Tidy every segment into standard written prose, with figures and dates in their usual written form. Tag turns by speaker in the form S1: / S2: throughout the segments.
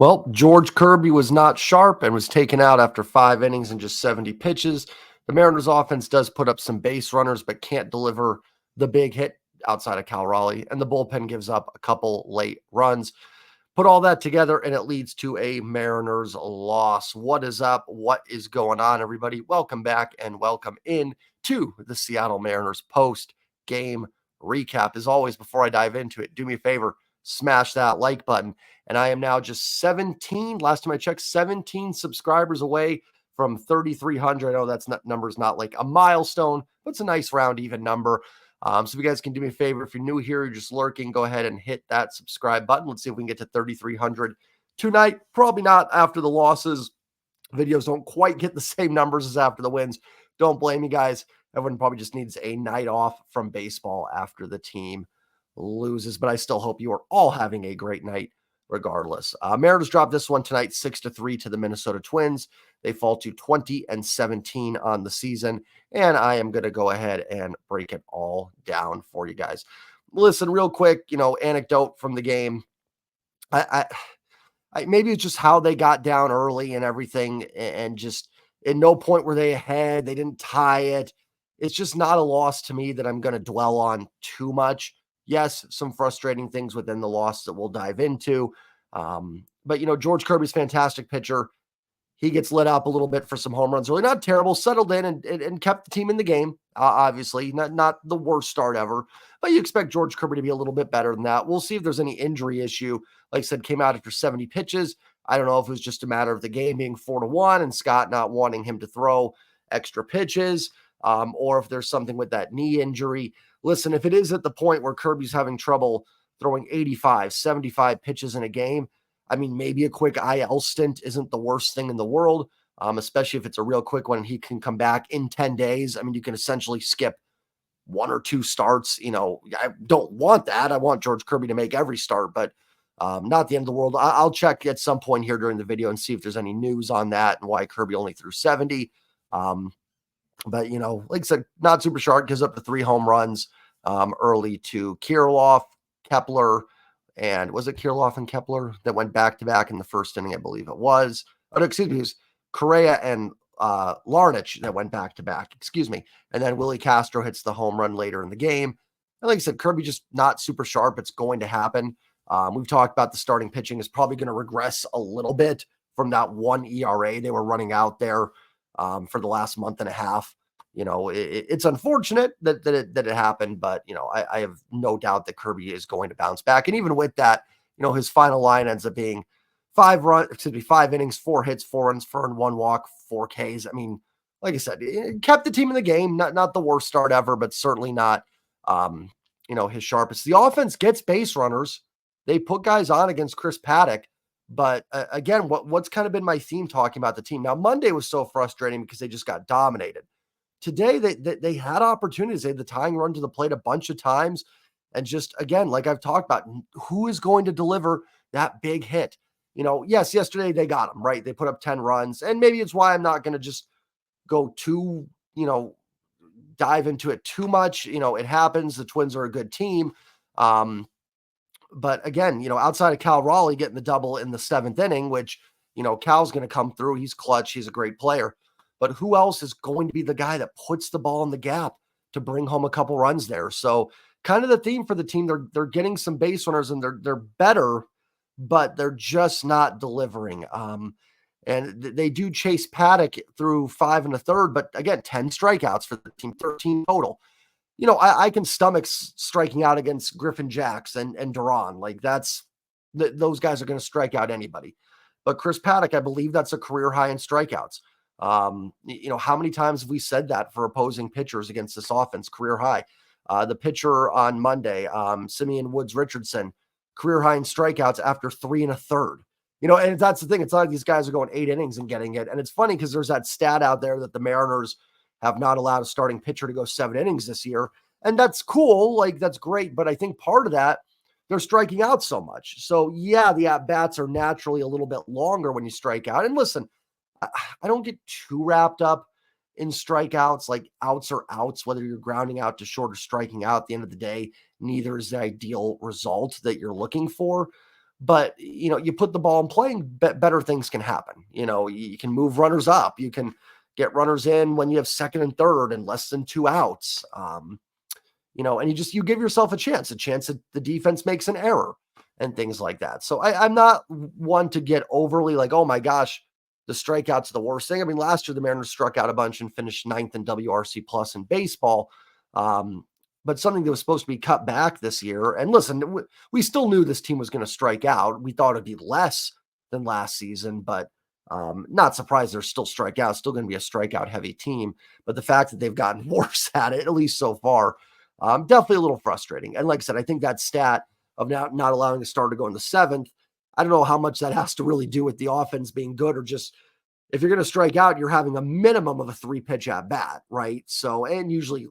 S1: Well, George Kirby was not sharp and was taken out after 5 innings and just 70 pitches. The Mariners offense does put up some base runners, but can't deliver the big hit outside of Cal Raleigh, and the bullpen gives up a couple late runs. Put all that together, and it leads to a Mariners loss. What is up? What is going on, everybody? Welcome back and welcome in to the Seattle Mariners post-game recap. As always, before I dive into it, do me a favor, smash that like button. And I am now just 17, last time I checked, 17 subscribers away from 3,300. I know that's not number's not like a milestone, but it's a nice round even number. So if you guys can do me a favor, if you're new here, you're just lurking, go ahead and hit that subscribe button. Let's see if we can get to 3,300 tonight. Probably not after the losses. Videos don't quite get the same numbers as after the wins. Don't blame me, guys. Everyone probably just needs a night off from baseball after the team loses, but I still hope you are all having a great night regardless. Mariners dropped this one tonight 6-3 to the Minnesota Twins. They fall to 20-17 on the season, and I am going to go ahead and break it all down for you guys. Listen, real quick, anecdote from the game. I maybe it's just how they got down early and everything, and just at no point were they ahead. They didn't tie it. It's just not a loss to me that I'm going to dwell on too much. Yes, some frustrating things within the loss that we'll dive into. But, George Kirby's fantastic pitcher. He gets lit up a little bit for some home runs. Really not terrible, settled in and kept the team in the game. Obviously, not the worst start ever, but you expect George Kirby to be a little bit better than that. We'll see if there's any injury issue. Like I said, came out after 70 pitches. I don't know if it was just a matter of the game being 4-1 and Scott not wanting him to throw extra pitches, or if there's something with that knee injury. Listen, if it is at the point where Kirby's having trouble throwing 85, 75 pitches in a game, I mean, maybe a quick IL stint isn't the worst thing in the world, especially if it's a real quick one and he can come back in 10 days. I mean, you can essentially skip 1 or 2 starts. I don't want that. I want George Kirby to make every start, but not the end of the world. I'll check at some point here during the video and see if there's any news on that and why Kirby only threw 70. But, like I said, not super sharp, gives up the 3 home runs early to Kirilloff, Kepler, and was it Kirilloff and Kepler that went back-to-back in the first inning, I believe it was. Oh, no, excuse me, it was Correa and Larnach that went back-to-back, excuse me. And then Willie Castro hits the home run later in the game. And like I said, Kirby just not super sharp. It's going to happen. We've talked about the starting pitching is probably going to regress a little bit from that 1 ERA they were running out there for the last month and a half. It's unfortunate that it happened, but, I have no doubt that Kirby is going to bounce back. And even with that, his final line ends up being 5 innings, 4 hits, 4 runs, 1 walk, 4 Ks. I mean, like I said, it kept the team in the game. Not the worst start ever, but certainly not, his sharpest. The offense gets base runners. They put guys on against Chris Paddock. But again, what's kind of been my theme talking about the team. Now, Monday was so frustrating because they just got dominated. Today, they had opportunities. They had the tying run to the plate a bunch of times. And just, again, like I've talked about, who is going to deliver that big hit? Yes, yesterday they got them, right? They put up 10 runs. And maybe it's why I'm not going to just go too, dive into it too much. It happens. The Twins are a good team. But again, outside of Cal Raleigh getting the double in the 7th inning, which, Cal's going to come through. He's clutch. He's a great player. But who else is going to be the guy that puts the ball in the gap to bring home a couple runs there? So kind of the theme for the team, they're getting some base runners and they're better, but they're just not delivering. And they do chase Paddock through 5 1/3, but again, 10 strikeouts for the team, 13 total. I can stomach striking out against Griffin Jacks and Duran. Like those guys are going to strike out anybody. But Chris Paddock, I believe that's a career high in strikeouts. How many times have we said that for opposing pitchers against this offense? Career high. The pitcher on Monday, Simeon Woods Richardson, career high in strikeouts after 3 1/3. And that's the thing. It's not like these guys are going 8 innings and getting it. And it's funny because there's that stat out there that the Mariners have not allowed a starting pitcher to go 7 innings this year. And that's cool. Like, that's great. But I think part of that, they're striking out so much. So, yeah, the at-bats are naturally a little bit longer when you strike out. And listen, I don't get too wrapped up in strikeouts. Like, outs are outs, whether you're grounding out to short or striking out. At the end of the day, neither is the ideal result that you're looking for. But, you put the ball in play, better things can happen. You can move runners up. You can get runners in when you have second and third and less than 2 outs. And you give yourself a chance that the defense makes an error and things like that. So I'm not one to get overly like, oh my gosh, the strikeouts are the worst thing. I mean, last year the Mariners struck out a bunch and finished ninth in WRC plus in baseball. But something that was supposed to be cut back this year. And listen, we still knew this team was going to strike out. We thought it'd be less than last season, but not surprised they're still strikeout, still going to be a strikeout heavy team. But the fact that they've gotten worse at it, at least so far, definitely a little frustrating. And like I said, I think that stat of not allowing the starter to go in the seventh, I don't know how much that has to really do with the offense being good, or just if you're going to strike out, you're having a minimum of a 3-pitch at bat, right? So, and usually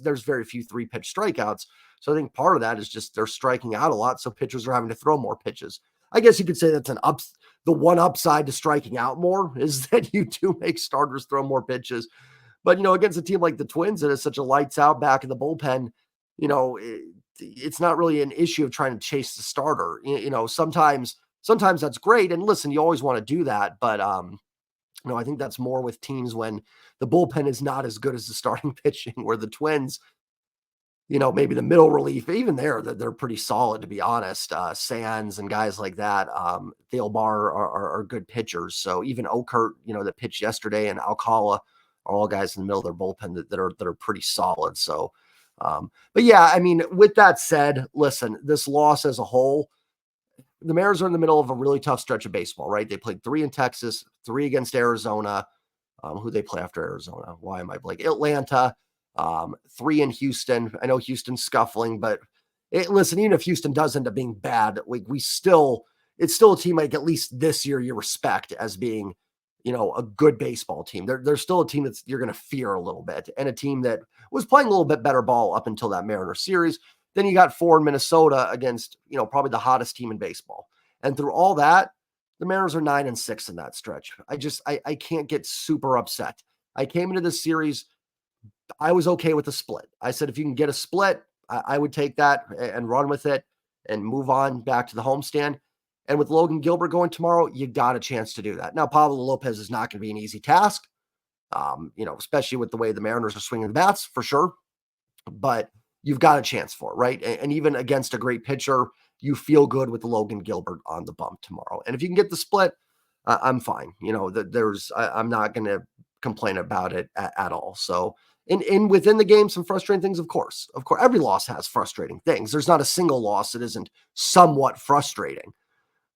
S1: there's very few 3-pitch strikeouts. So I think part of that is just they're striking out a lot, so pitchers are having to throw more pitches. I guess you could say that's the one upside to striking out more is that you do make starters throw more pitches. But, against a team like the Twins that is such a lights out back in the bullpen, it's not really an issue of trying to chase the starter. Sometimes that's great. And listen, you always want to do that. But, I think that's more with teams when the bullpen is not as good as the starting pitching, where the Twins, maybe the middle relief, even they're pretty solid, to be honest. Sands and guys like that, Thielbar are good pitchers. So even Okert, that pitched yesterday, and Alcala are all guys in the middle of their bullpen that are pretty solid. So, but yeah, I mean, with that said, listen, this loss as a whole, the Mariners are in the middle of a really tough stretch of baseball, right? They played 3 in Texas, 3 against Arizona. Who they play after Arizona? Why am I blanking? Atlanta, 3 in Houston. I know Houston's scuffling, but listen, even if Houston does end up being bad, it's still a team like at least this year you respect as being, a good baseball team. They're still a team that you're going to fear a little bit, and a team that was playing a little bit better ball up until that Mariners series. Then you got 4 in Minnesota against, probably the hottest team in baseball. And through all that, the Mariners are 9-6 in that stretch. I can't get super upset. I came into this series, I was okay with the split. I said, if you can get a split, I would take that and run with it and move on back to the homestand. And with Logan Gilbert going tomorrow, you got a chance to do that. Now, Pablo Lopez is not going to be an easy task, especially with the way the Mariners are swinging the bats, for sure. But you've got a chance for it, right? And even against a great pitcher, you feel good with the Logan Gilbert on the bump tomorrow. And if you can get the split, I'm fine. I'm not going to complain about it at all. So, within the game, some frustrating things, of course, every loss has frustrating things. There's not a single loss that isn't somewhat frustrating.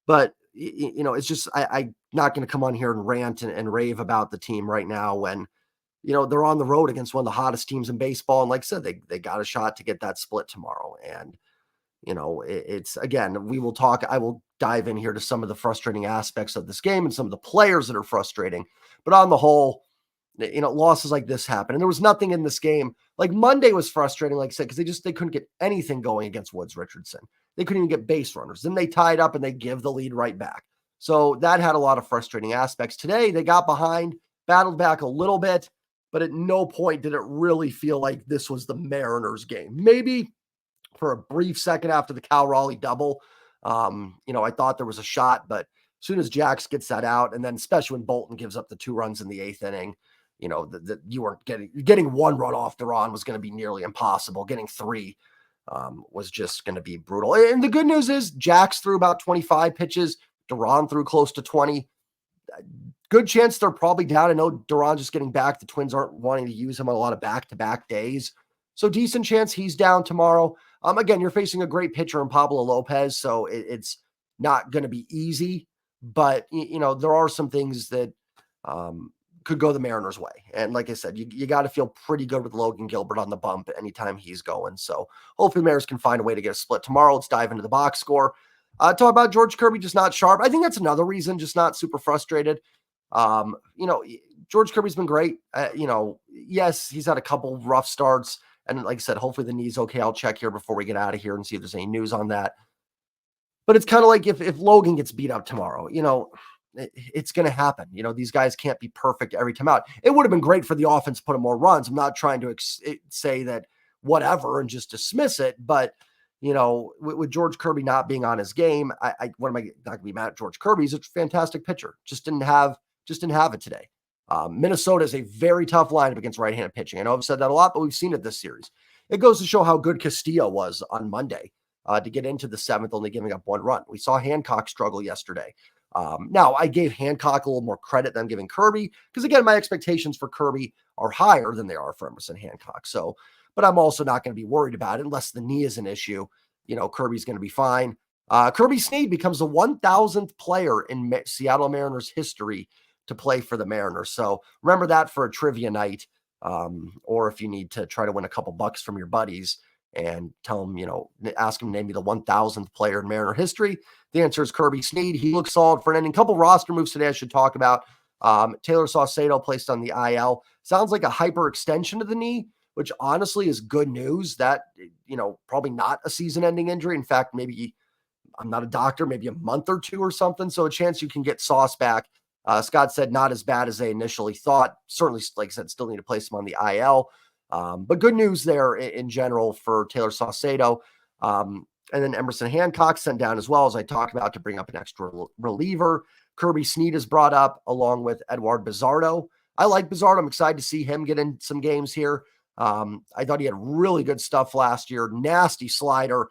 S1: But, it's just, I'm not going to come on here and rant and rave about the team right now when, they're on the road against one of the hottest teams in baseball. And like I said, they got a shot to get that split tomorrow. And, it's, again, I will dive in here to some of the frustrating aspects of this game and some of the players that are frustrating. But on the whole, losses like this happen. And there was nothing in this game. Like Monday was frustrating, like I said, because they couldn't get anything going against Woods Richardson. They couldn't even get base runners. Then they tied up and they give the lead right back. So that had a lot of frustrating aspects. Today, they got behind, battled back a little bit, but at no point did it really feel like this was the Mariners game. Maybe for a brief second after the Cal Raleigh double, I thought there was a shot, but as soon as Jax gets that out, and then especially when Bolton gives up the 2 runs in the 8th inning, that you weren't getting 1 run off Duran was going to be nearly impossible. Getting 3 was just going to be brutal. And the good news is Jax threw about 25 pitches. Duran threw close to 20. Good chance they're probably down. I know Duran just getting back. The Twins aren't wanting to use him on a lot of back-to-back days. So decent chance he's down tomorrow. Again, you're facing a great pitcher in Pablo Lopez, so it's not going to be easy. But, there are some things that could go the Mariners' way. And like I said, you got to feel pretty good with Logan Gilbert on the bump anytime he's going. So hopefully the Mariners can find a way to get a split tomorrow. Let's dive into the box score. Talk about George Kirby just not sharp. I think that's another reason, just not super frustrated. George Kirby's been great. Yes, he's had a couple rough starts. And like I said, hopefully the knee's okay. I'll check here before we get out of here and see if there's any news on that. But it's kind of like if Logan gets beat up tomorrow, it's going to happen. These guys can't be perfect every time out. It would have been great for the offense to put in more runs. I'm not trying to say that whatever and just dismiss it, but with George Kirby not being on his game, what am I not going to be mad at George Kirby? He's a fantastic pitcher. Just didn't have it today. Minnesota is a very tough lineup against right-handed pitching. I know I've said that a lot, but we've seen it this series. It goes to show how good Castillo was on Monday to get into the seventh, only giving up one run. We saw Hancock struggle yesterday. Now, I gave Hancock a little more credit than I'm giving Kirby because, again, my expectations for Kirby are higher than they are for Emerson Hancock. So, but I'm also not going to be worried about it unless the knee is an issue. Kirby's going to be fine. Kirby Snead becomes the 1,000th player in Seattle Mariners history to play for the Mariners. So remember that for a trivia night, or if you need to try to win a couple bucks from your buddies and tell them, ask them to name me the 1,000th player in Mariner history. The answer is Kirby Snead. He looks solid for an ending. Couple roster moves today I should talk about. Taylor Saucedo placed on the IL. Sounds like a hyperextension of the knee, which honestly is good news. That, probably not a season-ending injury. In fact, maybe, I'm not a doctor, maybe a month or two or something. So a chance you can get Sauce back. Scott said not as bad as they initially thought. Certainly, like I said, still need to place him on the IL. But good news there in general for Taylor Saucedo. And then Emerson Hancock sent down as well, as I talked about, to bring up an extra reliever. Kirby Snead is brought up along with Edward Bizardo. I like Bizardo. I'm excited to see him get in some games here. I thought he had really good stuff last year. Nasty slider.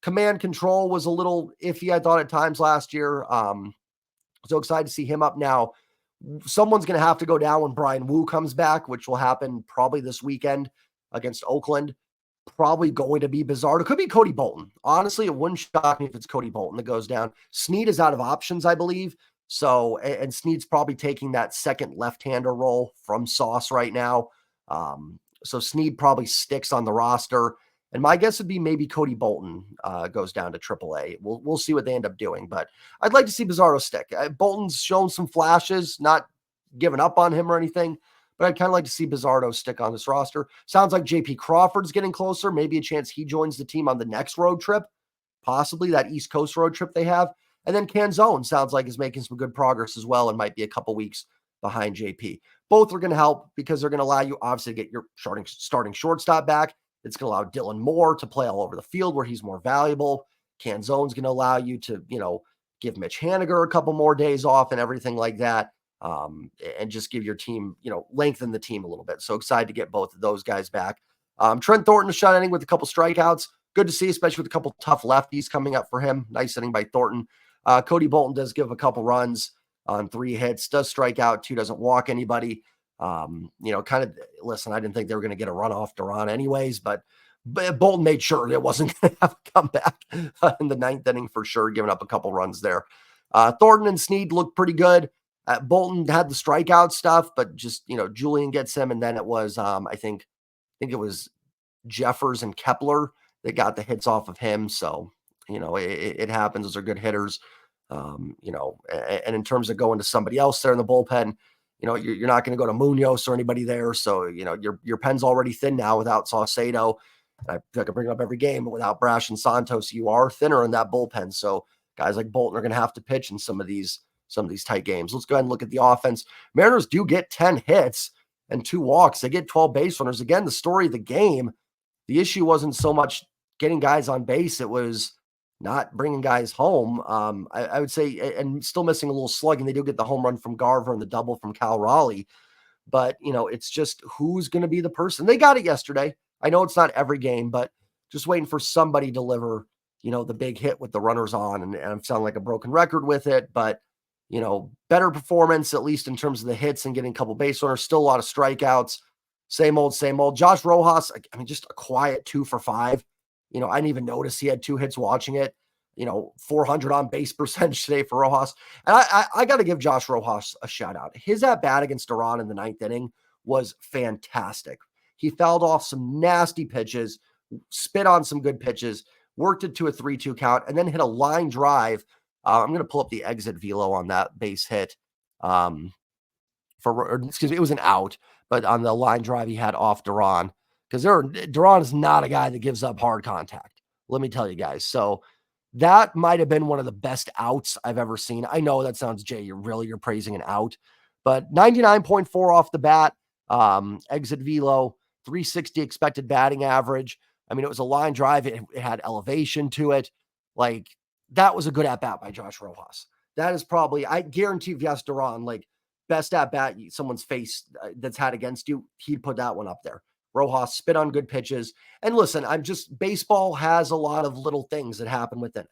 S1: Command control was a little iffy, I thought, at times last year. So excited to see him up now. Someone's going to have to go down when Brian Wu comes back, which will happen probably this weekend against Oakland. Probably going to be Bizarro. It could be Cody Bolton. Honestly, it wouldn't shock me if it's Cody Bolton that goes down. Snead is out of options, I believe. So, and Snead's probably taking that second left-hander role from Sauce right now. So Snead probably sticks on the roster. And my guess would be maybe Cody Bolton goes down to AAA. We'll see what they end up doing. But I'd like to see Bizarro stick. Bolton's shown some flashes, not giving up on him or anything. But I'd kind of like to see Bizarro stick on this roster. Sounds like JP Crawford's getting closer. Maybe a chance he joins the team on the next road trip. Possibly that East Coast road trip they have. And then Canzone sounds like is making some good progress as well and might be a couple weeks behind JP. Both are going to help because they're going to allow you, obviously, to get your starting shortstop back. It's going to allow Dylan Moore to play all over the field where he's more valuable. Canzone's going to allow you to, give Mitch Haniger a couple more days off and everything like that. And just give your team, lengthen the team a little bit. So excited to get both of those guys back. Trent Thornton is shot inning with a couple strikeouts. Good to see, especially with a couple tough lefties coming up for him. Nice inning by Thornton. Cody Bolton does give a couple runs on 3 hits, does strike out 2, doesn't walk anybody. Listen, I didn't think they were going to get a run off Duran anyways, but Bolton made sure it wasn't going to have a comeback in the 9th inning for sure, giving up a couple runs there. Thornton and Snead looked pretty good. Bolton had the strikeout stuff, but just, Julian gets him. And then it was, I think it was Jeffers and Kepler that got the hits off of him. So, it happens. Those are good hitters. And in terms of going to somebody else there in the bullpen, you're not going to go to Munoz or anybody there. So, your pen's already thin now without Saucedo. I feel like I bring it up every game, but without Brash and Santos, you are thinner in that bullpen. So guys like Bolton are going to have to pitch in some of these tight games. Let's go ahead and look at the offense. Mariners do get 10 hits and 2 walks. They get 12 base runners. Again, the story of the game, the issue wasn't so much getting guys on base. It was not bringing guys home. I would say, and still missing a little slugging. They do get the home run from Garver and the double from Cal Raleigh. But, it's just who's going to be the person. They got it yesterday. I know it's not every game, but just waiting for somebody to deliver, the big hit with the runners on. And I'm sounding like a broken record with it, but, better performance, at least in terms of the hits and getting a couple base runners. Still a lot of strikeouts. Same old. Josh Rojas, just a quiet 2 for 5. I didn't even notice he had 2 hits watching it. 400 on base percentage today for Rojas. And I got to give Josh Rojas a shout out. His at bat against Duran in the 9th inning was fantastic. He fouled off some nasty pitches, spit on some good pitches, worked it to a 3-2 count, and then hit a line drive. I'm going to pull up the exit velo on that base hit. It was an out, but on the line drive he had off Duran. Because Duran is not a guy that gives up hard contact. Let me tell you guys. So that might have been one of the best outs I've ever seen. I know that sounds, Jay, you're praising an out. But 99.4 off the bat, exit velo, 360 expected batting average. I mean, it was a line drive. It had elevation to it. Like, that was a good at-bat by Josh Rojas. That is probably, I guarantee if you asked Duran, like, best at-bat someone's face that's had against you, he'd put that one up there. Rojas spit on good pitches. And listen, baseball has a lot of little things that happen within it.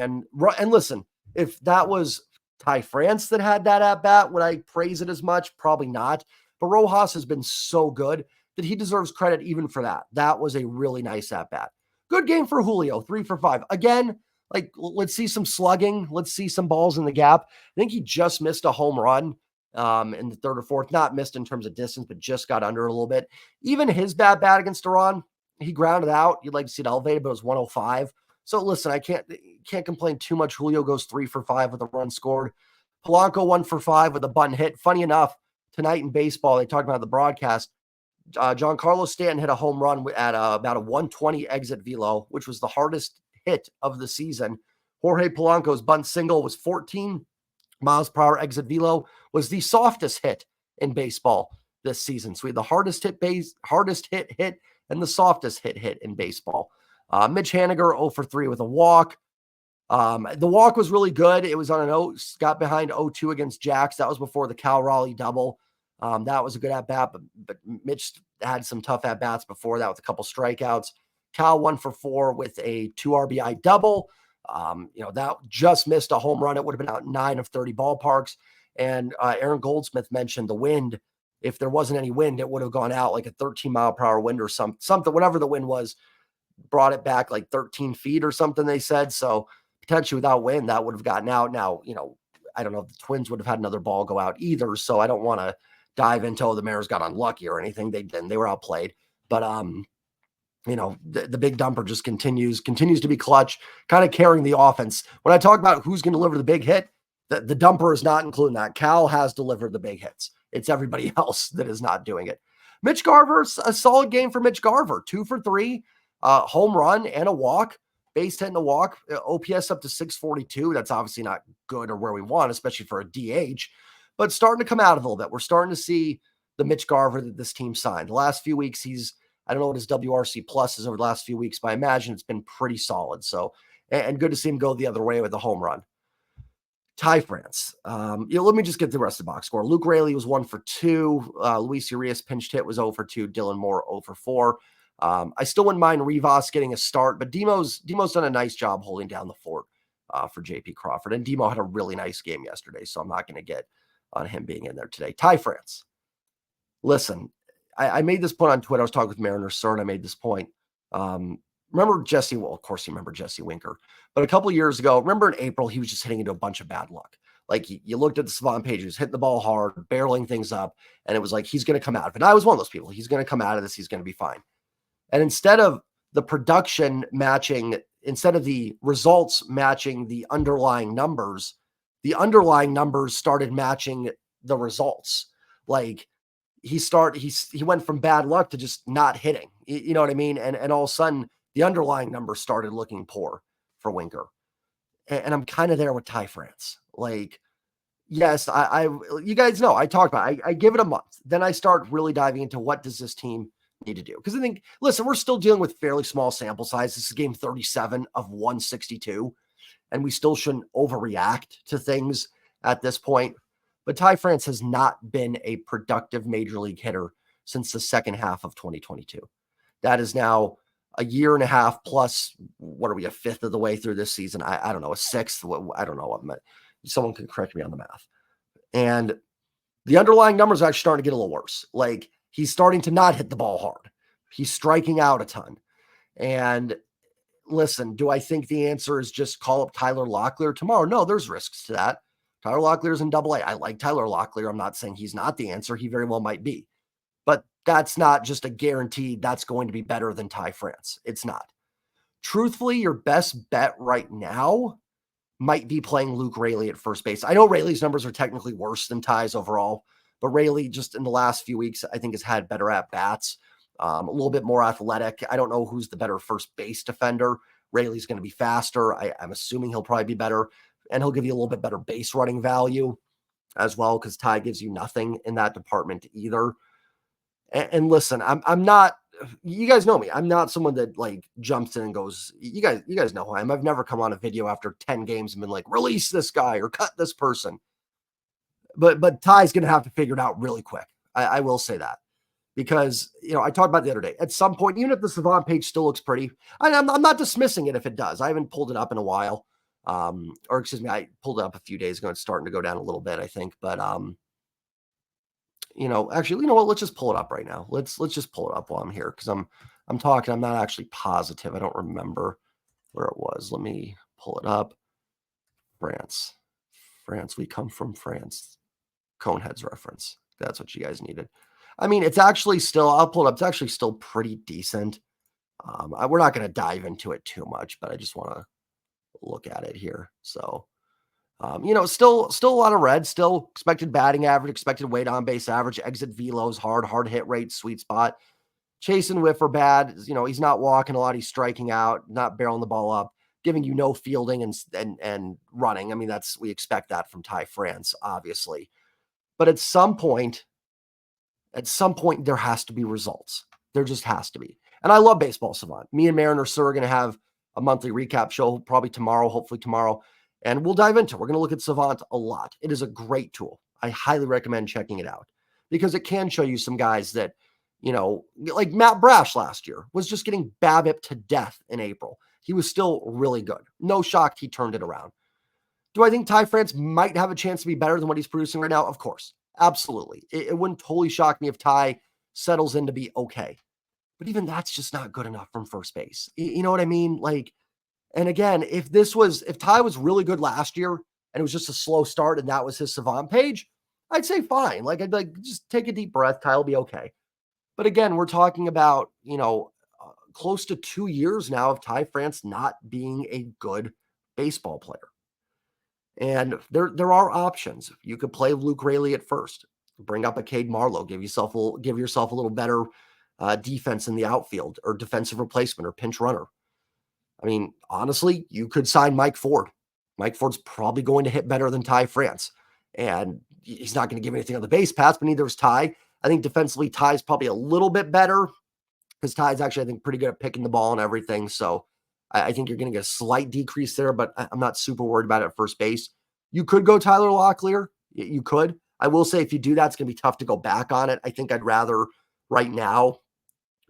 S1: And listen, if that was Ty France that had that at-bat, would I praise it as much? Probably not. But Rojas has been so good that he deserves credit even for that. That was a really nice at-bat. Good game for Julio, 3 for 5. Again, like, let's see some slugging. Let's see some balls in the gap. I think he just missed a home run in the third or fourth. Not missed in terms of distance, but just got under a little bit. Even his bad bat against Duran, he grounded out. You'd like to see it elevated, but it was 105. So listen, I can't complain too much. Julio goes 3 for 5 with a run scored. Polanco 1 for 5 with a bunt hit. Funny enough, tonight in baseball, they talked about the broadcast. Giancarlo Stanton hit a home run at about a 120 exit velo, which was the hardest hit of the season. Jorge Polanco's bunt single was 14 miles per hour exit velo, was the softest hit in baseball this season. So we had the hardest hit and the softest hit in baseball. Mitch Haniger 0 for 3 with a walk. The walk was really good. It was on an got behind 0-2 against Jax. That was before the Cal Raleigh double. That was a good at-bat, but Mitch had some tough at-bats before that with a couple strikeouts. Cal 1 for 4 with a 2 RBI double. That just missed a home run. It would have been out 9 of 30 ballparks. And Aaron Goldsmith mentioned the wind. If there wasn't any wind, it would have gone out like a 13 mile per hour wind or something, whatever the wind was, brought it back like 13 feet or something, they said. So potentially without wind, that would have gotten out. Now, I don't know if the Twins would have had another ball go out either. So I don't want to dive into, the Mariners got unlucky or anything. They didn't. They were outplayed. But, the big dumper just continues to be clutch, kind of carrying the offense. When I talk about who's going to deliver the big hit, the dumper is not including that. Cal has delivered the big hits. It's everybody else that is not doing it. Mitch Garver, a solid game for Mitch Garver. 2 for 3, home run and a walk, base hit and a walk. OPS up to 642. That's obviously not good or where we want, especially for a DH, but starting to come out a little bit. We're starting to see the Mitch Garver that this team signed. The last few weeks, I don't know what his WRC plus is over the last few weeks, but I imagine it's been pretty solid. So, and good to see him go the other way with a home run. Ty France. Let me just get the rest of the box score. Luke Raley was 1 for 2. Luis Urias pinch hit was 0 for 2. Dylan Moore 0 for 4. I still wouldn't mind Rivas getting a start, but Demo's done a nice job holding down the fort for JP Crawford. And Demo had a really nice game yesterday, so I'm not going to get on him being in there today. Ty France. Listen, I made this point on Twitter. I was talking with Mariner Sir, and I made this point. Remember Jesse? Well, of course you remember Jesse Winker. But a couple of years ago, remember in April, he was just hitting into a bunch of bad luck. Like, you looked at the Savant page, he was hitting the ball hard, barreling things up, and it was like, he's going to come out of it. And I was one of those people. He's going to come out of this. He's going to be fine. And instead of the production matching, instead of the results matching the underlying numbers started matching the results. Like, he went from bad luck to just not hitting. You know what I mean? And all of a sudden, the underlying numbers started looking poor for Winker. And I'm kind of there with Ty France. Like, yes, you guys know, I talked about it. I give it a month. Then I start really diving into what does this team need to do? Because I think, listen, we're still dealing with fairly small sample size. This is game 37 of 162. And we still shouldn't overreact to things at this point. But Ty France has not been a productive major league hitter since the second half of 2022. That is now a year and a half plus. What are we, a fifth of the way through this season? I don't know, a sixth. I don't know. Someone can correct me on the math. And the underlying numbers are actually starting to get a little worse. Like, he's starting to not hit the ball hard. He's striking out a ton. And listen, do I think the answer is just call up Tyler Locklear tomorrow? No, there's risks to that. Tyler Locklear's in Double A. I like Tyler Locklear. I'm not saying he's not the answer. He very well might be. But that's not just a guarantee that's going to be better than Ty France. It's not. Truthfully, your best bet right now might be playing Luke Raley at first base. I know Raley's numbers are technically worse than Ty's overall, but Raley just in the last few weeks, I think, has had better at-bats, a little bit more athletic. I don't know who's the better first base defender. Raley's going to be faster. I'm assuming he'll probably be better, and he'll give you a little bit better base running value as well, because Ty gives you nothing in that department either. And listen, I'm not you guys know me. I'm not someone that like jumps in and goes, you guys know who I am. I've never come on a video after 10 games and been like, release this guy or cut this person. But Ty's going to have to figure it out really quick. I will say that. Because, I talked about the other day, at some point, even if the Savant page still looks pretty, I'm not dismissing it if it does. I haven't pulled it up in a while. Or excuse me, I pulled it up a few days ago. It's starting to go down a little bit, I think. But, actually, you know what? Let's just pull it up right now. Let's just pull it up while I'm here because I'm talking. I'm not actually positive. I don't remember where it was. Let me pull it up. France. We come from France. Coneheads reference. That's what you guys needed. I mean, it's actually still, I'll pull it up. It's actually still pretty decent. We're not going to dive into it too much, but I just want to look at it here. So, still a lot of red, still expected batting average, expected weight on base average, exit velos, hard hit rate, sweet spot. Chase and whiff are bad. He's not walking a lot. He's striking out, not barreling the ball up, giving you no fielding and running. I mean, we expect that from Ty France, obviously. But at some point, there has to be results. There just has to be. And I love Baseball Savant. Me and Mariner Sir are going to have a monthly recap show probably tomorrow, hopefully tomorrow. And we'll dive into it. We're going to look at Savant a lot. It is a great tool. I highly recommend checking it out because it can show you some guys that, like Matt Brash last year was just getting BABIP to death in April. He was still really good. No shock he turned it around. Do I think Ty France might have a chance to be better than what he's producing right now? Of course. Absolutely. It wouldn't totally shock me if Ty settles in to be okay. But even that's just not good enough from first base. You know what I mean? Like, and again, if Ty was really good last year and it was just a slow start and that was his Savant page, I'd say fine. Like, I'd like, just take a deep breath. Ty will be okay. But again, we're talking about, close to 2 years now of Ty France not being a good baseball player. And there are options. You could play Luke Raley at first, bring up a Cade Marlowe, give yourself a little better defense in the outfield or defensive replacement or pinch runner. I mean, honestly, you could sign Mike Ford. Mike Ford's probably going to hit better than Ty France. And he's not going to give anything on the base pass, but neither is Ty. I think defensively, Ty's probably a little bit better because Ty's actually, I think, pretty good at picking the ball and everything. So I think you're going to get a slight decrease there, but I'm not super worried about it at first base. You could go Tyler Locklear. You could. I will say if you do that, it's going to be tough to go back on it. I think I'd rather right now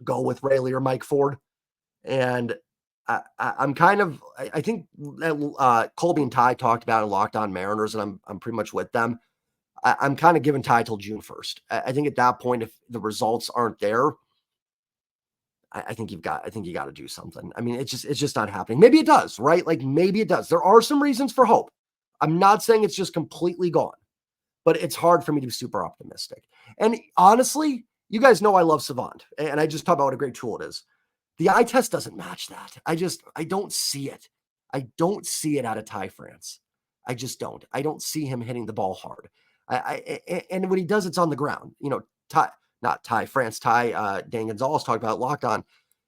S1: go with Rayleigh or Mike Ford. And I think Colby and Ty talked about in Locked On Mariners, and I'm pretty much with them. I'm kind of giving Ty till June 1st. I think at that point, if the results aren't there, I think you got to do something. I mean, it's just not happening. Maybe it does, right? Like maybe it does. There are some reasons for hope. I'm not saying it's just completely gone, but it's hard for me to be super optimistic. And honestly, you guys know I love Savant, and I just talked about what a great tool it is. The eye test doesn't match that. I don't see it. I don't see it out of Ty France. I just don't. I don't see him hitting the ball hard. And when he does, it's on the ground. Ty France, Dan Gonzalez talked about Locked On.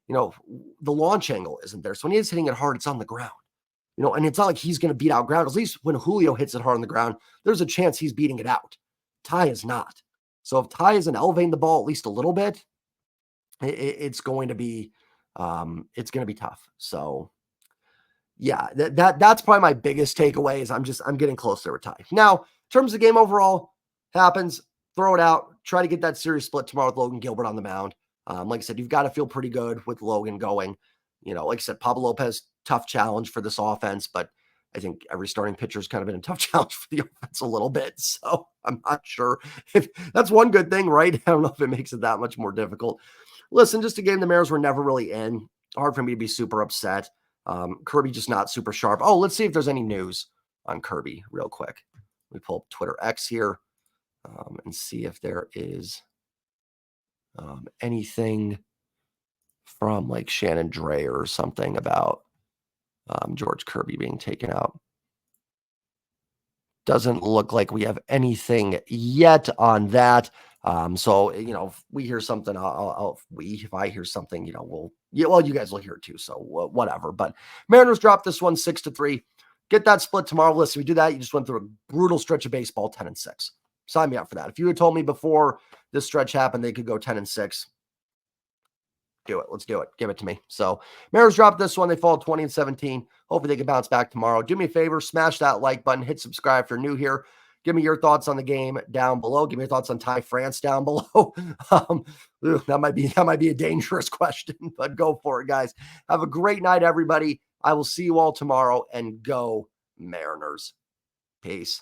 S1: The launch angle isn't there. So when he is hitting it hard, it's on the ground. And it's not like he's going to beat out ground. At least when Julio hits it hard on the ground, there's a chance he's beating it out. Ty is not. So if Ty isn't elevating the ball at least a little bit, it's going to be tough. So yeah, that's probably my biggest takeaway is I'm getting closer with Ty. Now, in terms of the game overall, happens, throw it out, try to get that series split tomorrow with Logan Gilbert on the mound. Like I said, you've got to feel pretty good with Logan going. Like I said, Pablo Lopez, tough challenge for this offense, but I think every starting pitcher has kind of been a tough challenge for the offense a little bit. So I'm not sure if that's one good thing, right? I don't know if it makes it that much more difficult. Listen, just a game the Mariners were never really in. Hard for me to be super upset. Kirby just not super sharp. Oh, let's see if there's any news on Kirby real quick. Let me pull up Twitter X here and see if there is anything from like Shannon Dreyer or something about George Kirby being taken out. Doesn't look like we have anything yet on that. So, if we hear something, if I hear something, you guys will hear it too. So whatever, but Mariners dropped this one 6-3, get that split tomorrow. Listen, we do that. You just went through a brutal stretch of baseball, 10-6. Sign me up for that. If you had told me before this stretch happened, they could go 10-6. do it. Let's do it. Give it to me. So Mariners dropped this one. They fall 20-17. Hopefully they can bounce back tomorrow. Do me a favor, smash that like button, hit subscribe if you're new here. Give me your thoughts on the game down below. Give me your thoughts on Thai France down below. That might be a dangerous question, but go for it, guys. Have a great night, everybody. I will see you all tomorrow, and go Mariners. Peace.